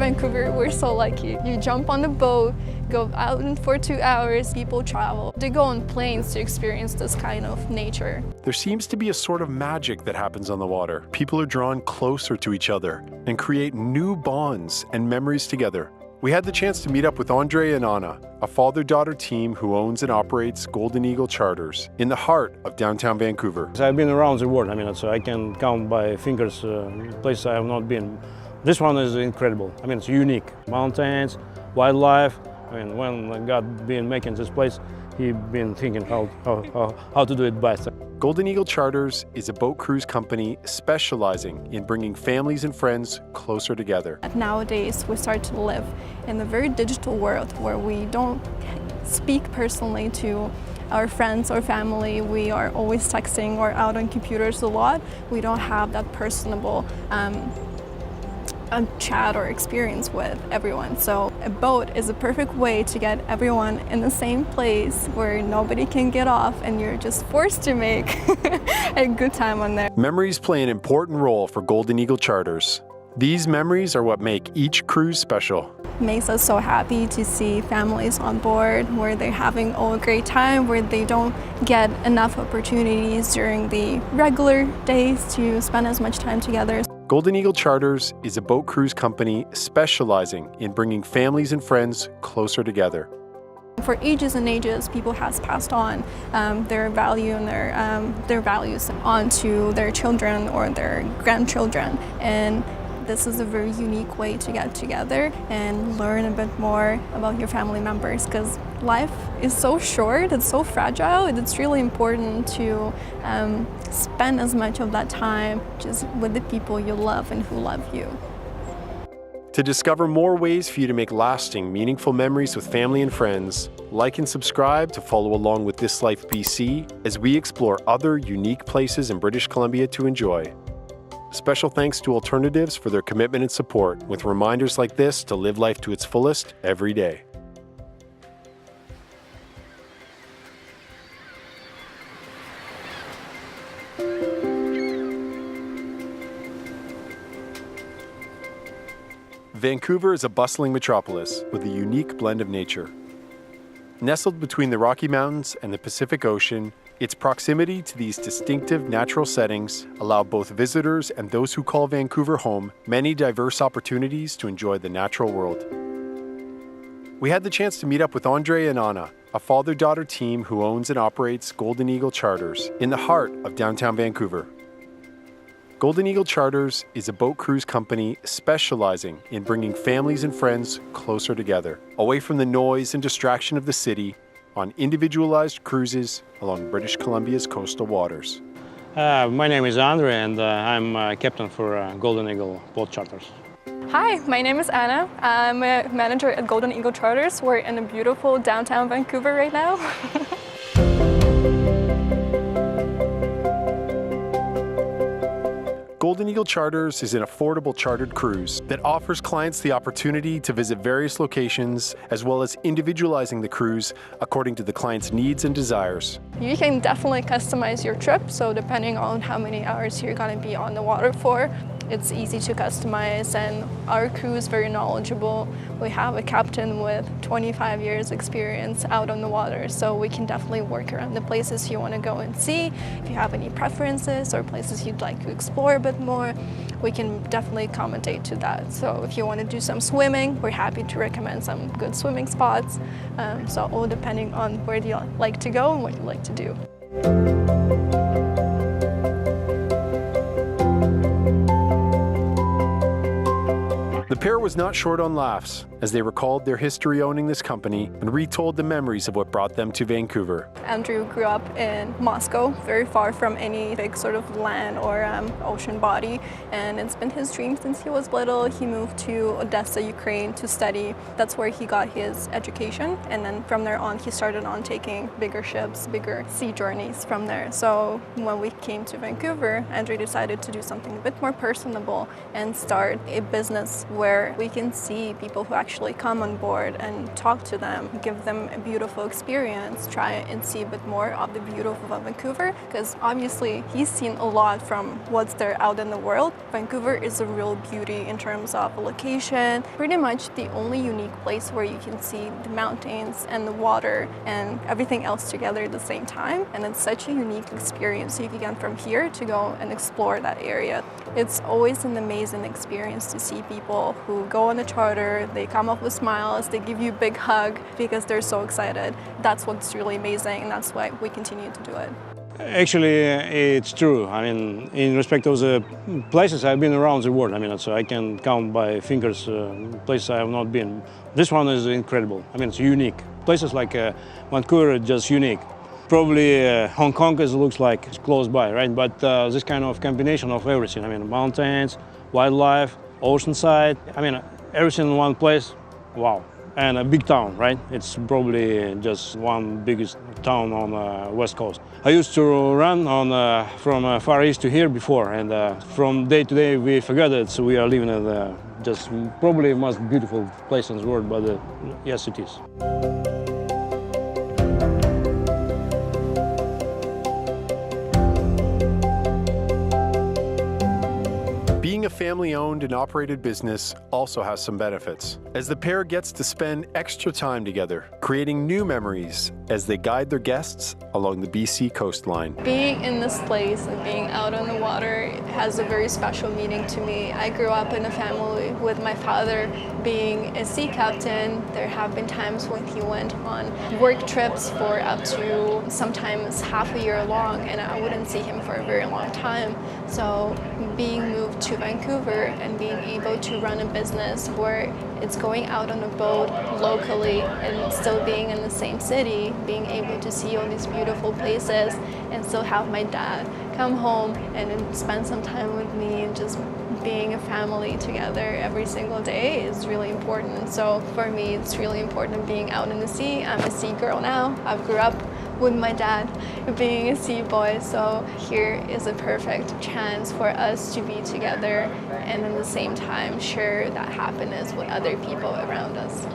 Vancouver, we're so lucky. You jump on the boat, go out for 2 hours, people travel. They go on planes to experience this kind of nature. There seems to be a sort of magic that happens on the water. People are drawn closer to each other and create new bonds and memories together. We had the chance to meet up with Andrey and Anna, a father-daughter team who owns and operates Golden Eagle Charters in the heart of downtown Vancouver. I've been around the world. I can count by fingers places I have not been. This one is incredible. It's unique. Mountains, wildlife. When God been making this place, He been thinking how to do it best. Golden Eagle Charters is a boat cruise company specializing in bringing families and friends closer together. Nowadays, we start to live in a very digital world where we don't speak personally to our friends or family. We are always texting or out on computers a lot. We don't have that personable chat or experience with everyone. So a boat is a perfect way to get everyone in the same place where nobody can get off and you're just forced to make a good time on there. Memories play an important role for Golden Eagle Charters. These memories are what make each cruise special. Makes us so happy to see families on board where they're having a great time, where they don't get enough opportunities during the regular days to spend as much time together. Golden Eagle Charters is a boat cruise company specializing in bringing families and friends closer together. For ages and ages, people has passed on their value and their values onto their children or their grandchildren, and this is a very unique way to get together and learn a bit more about your family members, because life is so short, it's so fragile, and it's really important to spend as much of that time just with the people you love and who love you. To discover more ways for you to make lasting, meaningful memories with family and friends, like and subscribe to follow along with This Life BC as we explore other unique places in British Columbia to enjoy. Special thanks to Alternatives for their commitment and support, with reminders like this to live life to its fullest every day. Vancouver is a bustling metropolis with a unique blend of nature. Nestled between the Rocky Mountains and the Pacific Ocean, its proximity to these distinctive natural settings allow both visitors and those who call Vancouver home many diverse opportunities to enjoy the natural world. We had the chance to meet up with Andrey and Anna, a father-daughter team who owns and operates Golden Eagle Charters in the heart of downtown Vancouver. Golden Eagle Charters is a boat cruise company specializing in bringing families and friends closer together, away from the noise and distraction of the city, on individualized cruises along British Columbia's coastal waters. My name is Andrey, and I'm captain for Golden Eagle Boat Charters. Hi, my name is Anna. I'm a manager at Golden Eagle Charters. We're in a beautiful downtown Vancouver right now. Golden Eagle Charters is an affordable chartered cruise that offers clients the opportunity to visit various locations, as well as individualizing the cruise according to the client's needs and desires. You can definitely customize your trip, so depending on how many hours you're going to be on the water for, it's easy to customize, and our crew is very knowledgeable. We have a captain with 25 years experience out on the water, so we can definitely work around the places you want to go and see. If you have any preferences or places you'd like to explore a bit more, we can definitely accommodate to that. So if you want to do some swimming, we're happy to recommend some good swimming spots. So all depending on where you like to go and what you like to do. The pair was not short on laughs as they recalled their history owning this company and retold the memories of what brought them to Vancouver. Andrew grew up in Moscow, very far from any big sort of land or ocean body, and it's been his dream since he was little. He moved to Odessa, Ukraine to study. That's where he got his education, and then from there on he started on taking bigger ships, bigger sea journeys from there. So when we came to Vancouver, Andrew decided to do something a bit more personable and start a business where we can see people who actually actually come on board and talk to them, give them a beautiful experience, try and see a bit more of the beauty of Vancouver, because obviously he's seen a lot from what's there out in the world. Vancouver is a real beauty in terms of location, pretty much the only unique place where you can see the mountains and the water and everything else together at the same time. And it's such a unique experience you can get from here to go and explore that area. It's always an amazing experience to see people who go on a charter, they come up with smiles, they give you a big hug because they're so excited. That's what's really amazing, and that's why we continue to do it. Actually, it's true. I mean, in respect of the places I've been around the world, I mean, so I can count by fingers places I have not been. This one is incredible. I mean, it's unique. Places like Vancouver are just unique. Probably Hong Kong looks like it's close by, right? But this kind of combination of everything, I mean, mountains, wildlife, oceanside, I mean, everything in one place, wow. And a big town, right? It's probably just one biggest town on the West Coast. I used to run on from Far East to here before, and from day to day we forgot it, so we are living in just probably the most beautiful place in the world, but yes, it is. Being a family-owned and operated business also has some benefits, as the pair gets to spend extra time together, creating new memories as they guide their guests along the BC coastline. Being in this place and being out on the water has a very special meaning to me. I grew up in a family with my father being a sea captain. There have been times when he went on work trips for up to sometimes half a year long, and I wouldn't see him for a very long time. So being moved to Vancouver and being able to run a business where it's going out on a boat locally and still being in the same city, being able to see all these beautiful places and still have my dad come home and spend some time with me and just being a family together every single day is really important. So for me, it's really important being out in the sea. I'm a sea girl now. I grew up with my dad being a sea boy, so here is a perfect chance for us to be together and at the same time share that happiness with other people around us.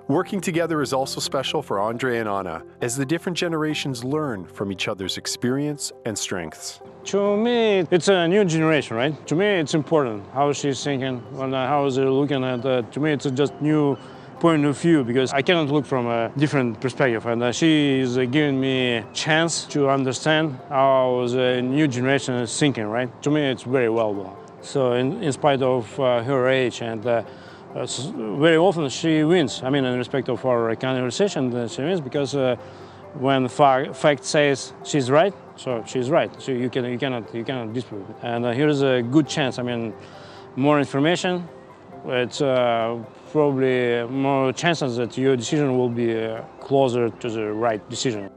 Working together is also special for Andrey and Anna, as the different generations learn from each other's experience and strengths. To me, it's a new generation, right? To me, it's important how she's thinking, how they're looking at it. To me, it's just new point of view, because I cannot look from a different perspective. And she is giving me a chance to understand how the new generation is thinking, right? To me, it's very valuable. So in spite of her age, and very often she wins. I mean, in respect of our conversation, she wins because when fact says she's right, so she's right. So you cannot dispute it. And here's a good chance. I mean, more information. It's probably more chances that your decision will be closer to the right decision.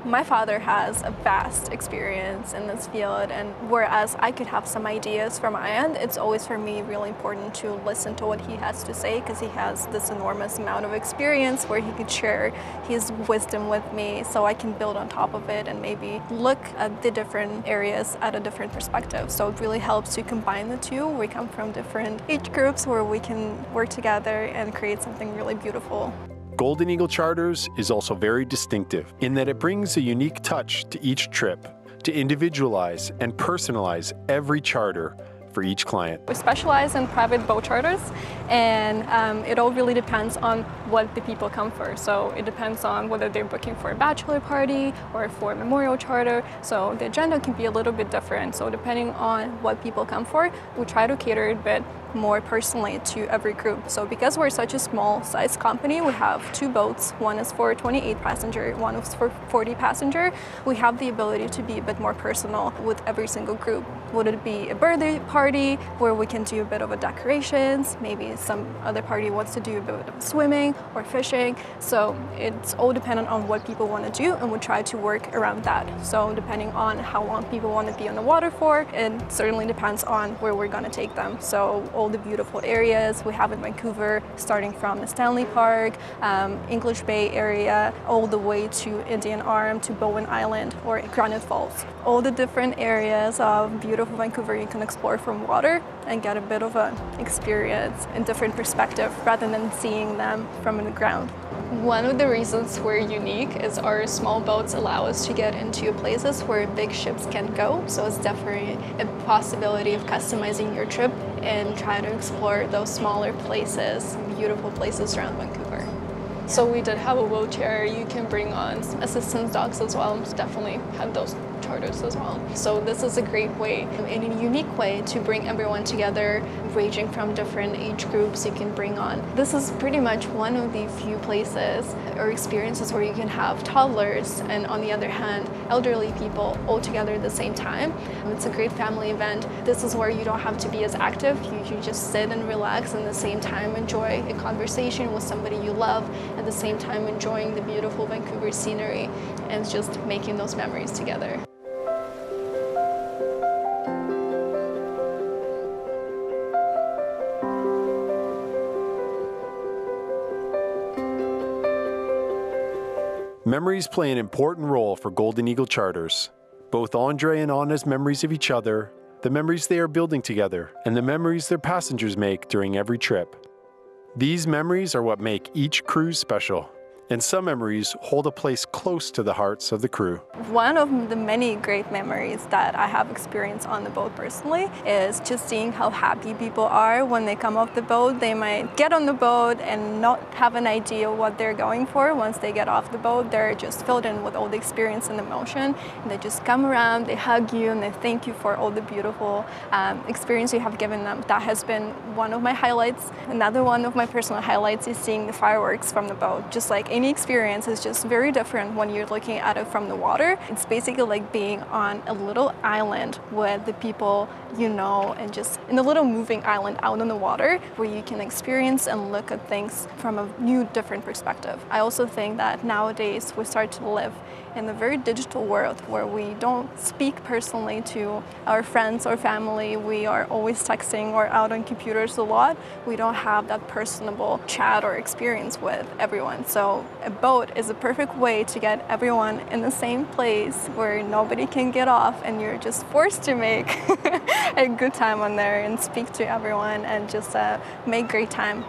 My father has a vast experience in this field, and whereas I could have some ideas from my end, it's always for me really important to listen to what he has to say, because he has this enormous amount of experience where he could share his wisdom with me so I can build on top of it and maybe look at the different areas at a different perspective. So it really helps to combine the two. We come from different age groups where we can work together and create something really beautiful. Golden Eagle Charters is also very distinctive in that it brings a unique touch to each trip to individualize and personalize every charter for each client. We specialize in private boat charters, and it all really depends on what the people come for. So it depends on whether they're booking for a bachelor party or for a memorial charter. So the agenda can be a little bit different. So depending on what people come for, we try to cater a bit more personally to every group. So because we're such a small size company, we have 2 boats. One is for 28 passenger, one is for 40 passenger. We have the ability to be a bit more personal with every single group. Would it be a birthday party where we can do a bit of a decorations? Maybe some other party wants to do a bit of swimming or fishing. So it's all dependent on what people want to do, and we try to work around that. So depending on how long people want to be on the water for, it certainly depends on where we're going to take them. So all the beautiful areas we have in Vancouver, starting from the Stanley Park, English Bay area, all the way to Indian Arm, to Bowen Island or Granite Falls. All the different areas of beautiful Vancouver you can explore from water and get a bit of an experience in different perspective rather than seeing them from the ground. One of the reasons we're unique is our small boats allow us to get into places where big ships can't go. So it's definitely a possibility of customizing your trip and trying to explore those smaller places, beautiful places around Vancouver. So we did have a wheelchair. You can bring on assistance dogs as well. Definitely have those charters as well. So this is a great way, in a unique way, to bring everyone together, ranging from different age groups you can bring on. This is pretty much one of the few places or experiences where you can have toddlers and, on the other hand, elderly people all together at the same time. It's a great family event. This is where you don't have to be as active. You can just sit and relax and at the same time enjoy a conversation with somebody you love, at the same time enjoying the beautiful Vancouver scenery and just making those memories together. Memories play an important role for Golden Eagle charters. Both Andrey and Anna's memories of each other, the memories they are building together, and the memories their passengers make during every trip. These memories are what make each cruise special, and some memories hold a place close to the hearts of the crew. One of the many great memories that I have experienced on the boat personally is just seeing how happy people are when they come off the boat. They might get on the boat and not have an idea what they're going for. Once they get off the boat, they're just filled in with all the experience and emotion. And they just come around, they hug you, and they thank you for all the beautiful experience you have given them. That has been one of my highlights. Another one of my personal highlights is seeing the fireworks from the boat. Just like any experience is just very different when you're looking at it from the water. It's basically like being on a little island with the people you know, and just in a little moving island out on the water where you can experience and look at things from a new, different perspective. I also think that nowadays we start to live in a very digital world where we don't speak personally to our friends or family. We are always texting or out on computers a lot. We don't have that personable chat or experience with everyone. So a boat is a perfect way to get everyone in the same place where nobody can get off and you're just forced to make a good time on there and speak to everyone and just make great time.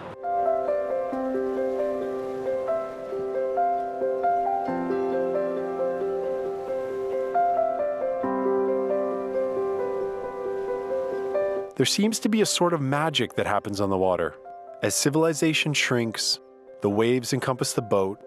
There seems to be a sort of magic that happens on the water. As civilization shrinks, the waves encompass the boat,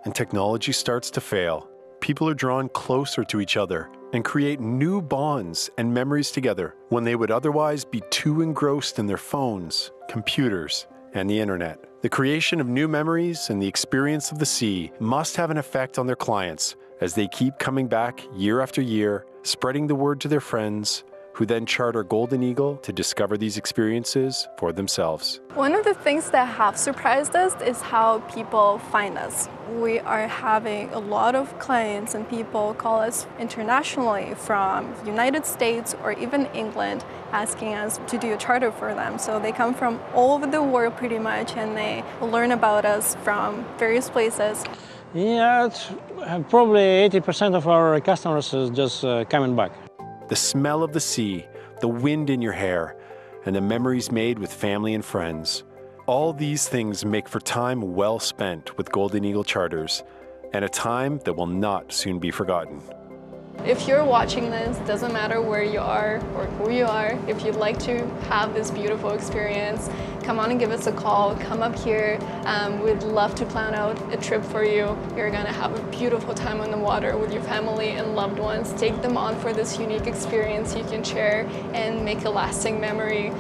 and technology starts to fail, people are drawn closer to each other and create new bonds and memories together when they would otherwise be too engrossed in their phones, computers, and the internet. The creation of new memories and the experience of the sea must have an effect on their clients as they keep coming back year after year, spreading the word to their friends, who then charter Golden Eagle to discover these experiences for themselves. One of the things that have surprised us is how people find us. We are having a lot of clients and people call us internationally from United States or even England, asking us to do a charter for them. So they come from all over the world pretty much and they learn about us from various places. Yeah, it's probably 80% of our customers is just coming back. The smell of the sea, the wind in your hair, and the memories made with family and friends. All these things make for time well spent with Golden Eagle charters, and a time that will not soon be forgotten. If you're watching this, doesn't matter where you are or who you are, if you'd like to have this beautiful experience, come on and give us a call, come up here. We'd love to plan out a trip for you. You're gonna have a beautiful time on the water with your family and loved ones. Take them on for this unique experience you can share and make a lasting memory.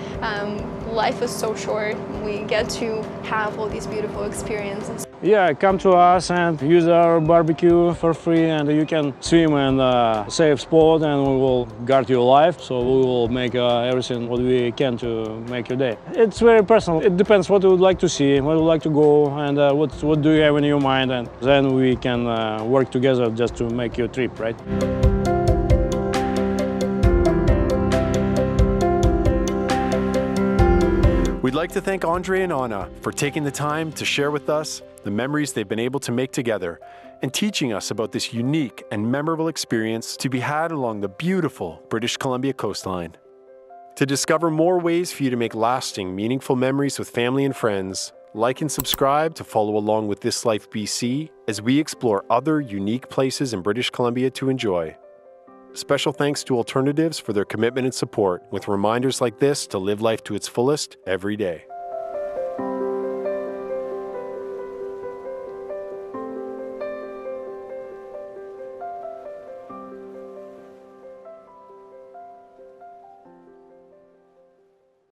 Life is so short. We get to have all these beautiful experiences. Yeah, come to us and use our barbecue for free, and you can swim in a safe spot and we will guard your life. So we will make everything what we can to make your day. It's very personal. It depends what you would like to see, where you would like to go, and what do you have in your mind, and then we can work together just to make your trip, right? We'd like to thank Andrey and Anna for taking the time to share with us the memories they've been able to make together and teaching us about this unique and memorable experience to be had along the beautiful British Columbia coastline. To discover more ways for you to make lasting, meaningful memories with family and friends, like and subscribe to follow along with This Life BC as we explore other unique places in British Columbia to enjoy. Special thanks to Alternatives for their commitment and support, with reminders like this to live life to its fullest every day.